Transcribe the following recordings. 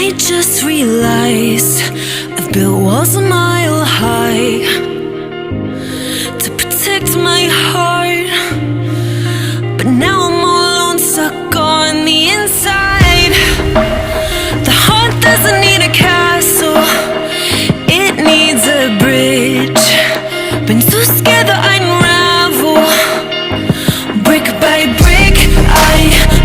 I just realized I've built walls a mile high to protect my heart, but now I'm all alone, stuck on the inside. The heart doesn't need a castle, it needs a bridge. Been so scared that I'd unravel. Brick by brick, I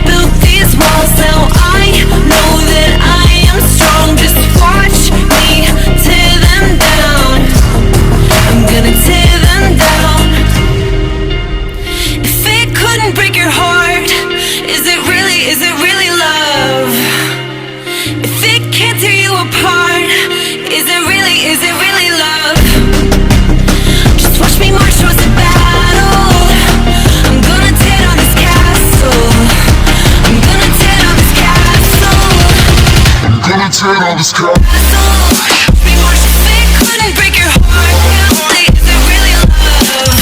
built these walls. Now I know that I am strong. Just watch me tear them down. I'm gonna tear them down. If it couldn't break your heart, is it really love? If it can't tear you apart, is it really love? Just watch me march towards the battle. I'm gonna tear down this castle. I'm gonna tear down this castle. I'm gonna tear down this castle. Watch me march. If it couldn't break your heart, is it really love?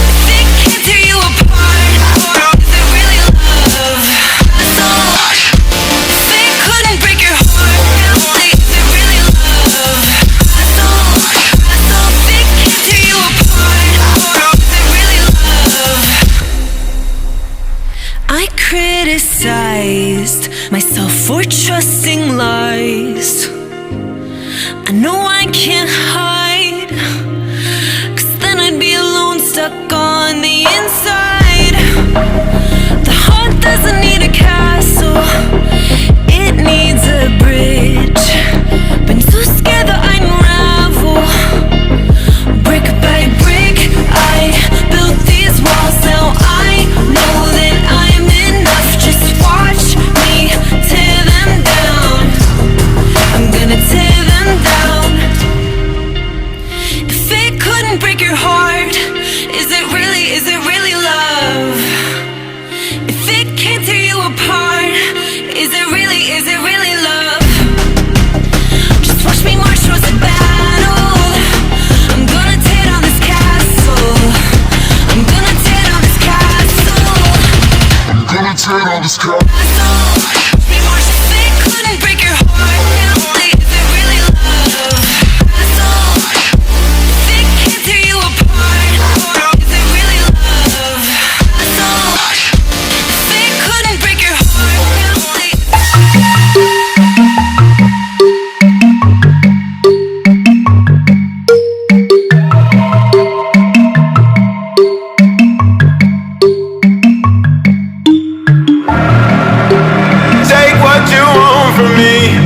If it can't tear you apart, is it really love? If it couldn't break your heart, is it really love? If it can't tear you apart, is it really love? I criticized myself for trusting lies. I know I can't hide, 'cause then I'd be alone, stuck on the inside. The heart doesn't need a castle, it needs a bridge. Been so scared that I'd unravel. Brick by brick, I built these walls. Now I know that I'm enough. Just watch me tear them down. I'm gonna tear them down. If it couldn't break your heart, is it really love? If it can't tear you apart, is it really love? Just watch me march towards the battle. I'm gonna tear down this castle. I'm gonna tear down this castle. I'm gonna tear down this castle. Watch me march. If it couldn't break your heart, is it really love? If it can't tear you apart, is it really love? If it couldn't break your heart, Take what you want from me.